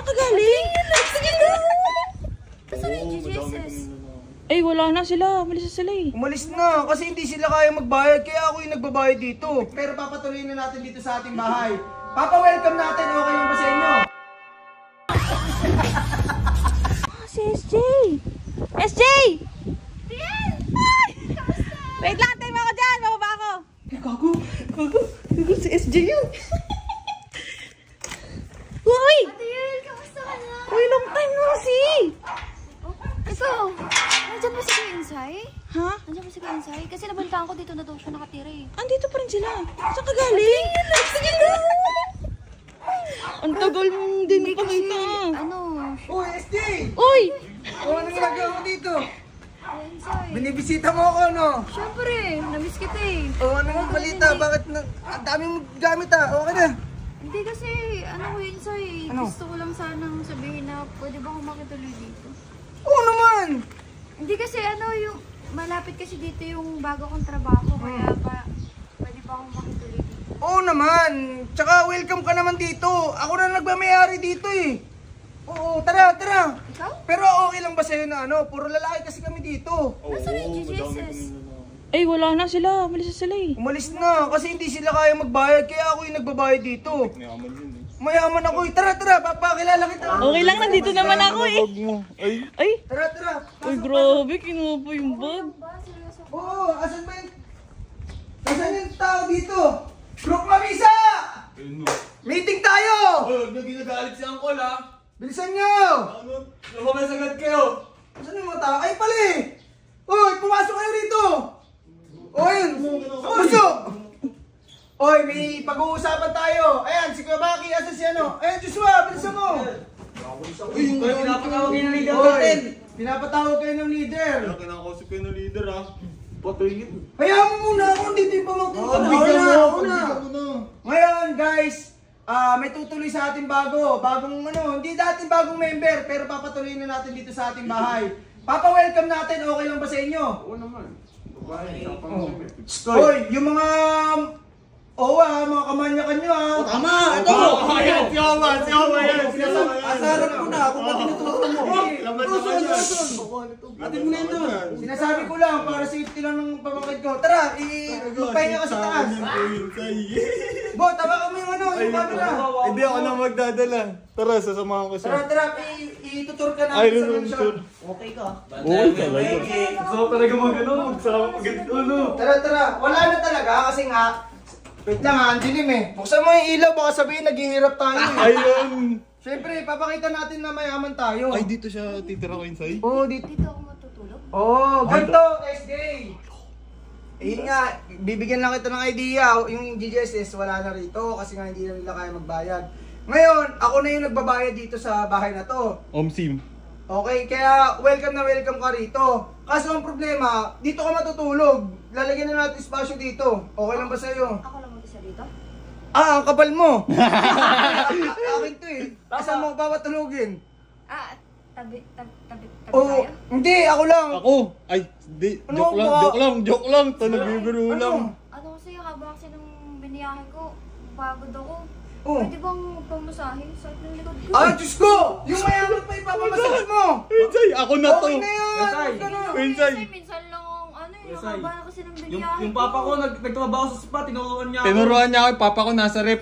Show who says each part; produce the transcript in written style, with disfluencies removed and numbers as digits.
Speaker 1: ka galing? Sige na!
Speaker 2: Saan yung GGSS?
Speaker 1: Ay, wala na sila. Umalis na sila eh.
Speaker 3: Umalis na kasi hindi sila kaya magbayad. Kaya ako yung nagbabayad dito. Pero papatuloy na natin dito sa ating bahay. Papa-welcome natin. Okay lang ba sa inyo?
Speaker 1: Si SJ! SJ! Wait lang, tayo mo ako dyan! Mababa ako!
Speaker 3: Gago! Si SJ yun!
Speaker 1: Uy!
Speaker 2: Ate Yel, kamusta ka na?
Speaker 1: Uy, long time no see!
Speaker 2: Ikaw, nandiyan ba si Kuya Insay?
Speaker 1: Ha?
Speaker 2: Nandiyan ba si Kuya Insay? Kasi nabantaan ko dito na daw siya nakatira eh.
Speaker 1: Andito pa rin sila. Saan ka galing? Sige na! Ang tagal mong din pakita.
Speaker 2: Ano?
Speaker 3: Uy, SJ!
Speaker 1: Uy!
Speaker 3: Ano ginagawa mo dito?
Speaker 2: Kuya Insay.
Speaker 3: Binibisita mo ako, no?
Speaker 2: Siyempre, namiss kita eh.
Speaker 3: Anong balita? Bakit ang dami mong gamit Okay na.
Speaker 2: Hindi kasi, Kuya Insay,
Speaker 3: Ano?
Speaker 2: gusto ko lang sanang sabihin na pwede ba akong makituloy dito?
Speaker 3: Oo naman!
Speaker 2: Hindi kasi yung malapit kasi dito yung bago kong trabaho, kaya pwede ba akong makituloy dito?
Speaker 3: Oo naman! Tsaka welcome ka naman dito. Ako na nagmamayari dito eh. Oo, tara!
Speaker 2: Ikaw?
Speaker 3: Pero okay lang ba sa'yo na puro lalaki kasi kami dito.
Speaker 2: Nasaan yung GGSS?
Speaker 1: Ay, wala na sila. Umalis na sila eh.
Speaker 3: Umalis na kasi hindi sila kaya magbayad. Kaya ako yung nagbabayad dito. Mayaman ako eh. Tara! Papakilala kita.
Speaker 1: Okay lang, nandito naman ako eh. Ay!
Speaker 3: Tara!
Speaker 1: Ay, grabe. Kinuha pa yung bag.
Speaker 3: Oo, asan ba yung... Asan yung tao dito? Group Mabisa! Meeting tayo!
Speaker 4: Huwag na ginagalit si Uncle ha!
Speaker 3: Bilisan nyo!
Speaker 4: Ano? Lumabas agad kayo!
Speaker 3: Asan yung mga tao? Ay pala eh! Uy, pumasok kayo rito! Uy, puso! Uy, may pag-uusapan tayo! Ayan, si Kuya Baki, asan si Ayan, Joshua, bilisan mo!
Speaker 4: Uy, kayo pinapatawag kayo ng leader
Speaker 3: Uy,
Speaker 4: natin!
Speaker 3: pinapatawag kayo ng leader!
Speaker 4: Kaya kinakausap kayo ng leader ha! Patuloy yun!
Speaker 3: Hayaan mo muna ako, dito yung pamangkin ko.
Speaker 4: Bigyan mo!
Speaker 3: Ako na.
Speaker 4: Bigyan mo na!
Speaker 3: Ngayon, guys, may tutuloy sa ating bagong hindi dating bagong member, pero papatuloy na natin dito sa ating bahay. Papa-welcome natin, okay lang ba sa inyo?
Speaker 4: Oo naman!
Speaker 3: Hoy, yung mga mga kamanya-kanyo
Speaker 4: Tama! Ito! Ayan! Si Oma yan!
Speaker 3: Asaran ko na, ako ba tinuturo mo?
Speaker 4: Laban naman yan! Atin mo na ito!
Speaker 3: Sinasabi ko lang, para safety lang ng pamangkin ko. Tara, magpahinga ka sa taas. Bo, tabakan mo yung camera.
Speaker 4: Hindi ako na magdadala. Tara, sasamahan ko siya.
Speaker 3: Tara, itutur ka
Speaker 4: Ay,
Speaker 3: natin sa
Speaker 4: sure.
Speaker 3: Okay ka?
Speaker 4: Oo, talaga. Gusto ko talaga magsama pag-ano.
Speaker 3: Tara, wala na talaga kasi nga, wait lang ang dilim eh. Buksan mo yung ilaw, baka sabihin naghihirap tayo eh.
Speaker 4: Ayun!
Speaker 3: Siyempre, papakita natin na mayaman tayo.
Speaker 4: Ay, dito siya titira ko inside?
Speaker 3: Oo, dito.
Speaker 2: Dito ako matutulog?
Speaker 3: Oo, ganito, SJ. Yun nga, bibigyan lang kita ng idea. Yung GGSS, wala na rito kasi nga hindi na nila kaya magbayad. Ngayon, ako na yung nagbabayad dito sa bahay na to.
Speaker 4: Omsim.
Speaker 3: Okay, kaya welcome na welcome ka rito. Kaso ang problema, dito ka matutulog. Lalagyan na natin espasyo dito. Okay lang ba sa'yo?
Speaker 2: Ako lang mag-isa dito?
Speaker 3: Ang kapal mo! Akin to eh. Saan mo papatulugin?
Speaker 2: Tabi
Speaker 3: Oo,
Speaker 2: tayo?
Speaker 3: hindi, ako lang.
Speaker 4: Ako? Ay, di.
Speaker 3: Ano
Speaker 4: Joke lang,
Speaker 3: ba?
Speaker 4: joke lang. Ito, nagbibiro lang.
Speaker 2: Ano kasi haba kasi nung biniyahe ko, pagod ako.
Speaker 3: Oh.
Speaker 2: Pwede bang pamasahe sa likod ko?
Speaker 3: Ah, Diyos ko! Yung mayaman pa ipapamasas mo!
Speaker 4: Insay, ako na to.
Speaker 3: Okay na yan!
Speaker 5: Yasay.
Speaker 3: Huwag ka na.
Speaker 4: Insay.
Speaker 2: Kasi minsan lang
Speaker 5: Yasay.
Speaker 2: haba na kasi ng biniyahe
Speaker 5: Yung papa ko nagtrabaho sa spa, tinuruan niya ako.
Speaker 4: Tinuruan niya ako, papa ko nasa rep.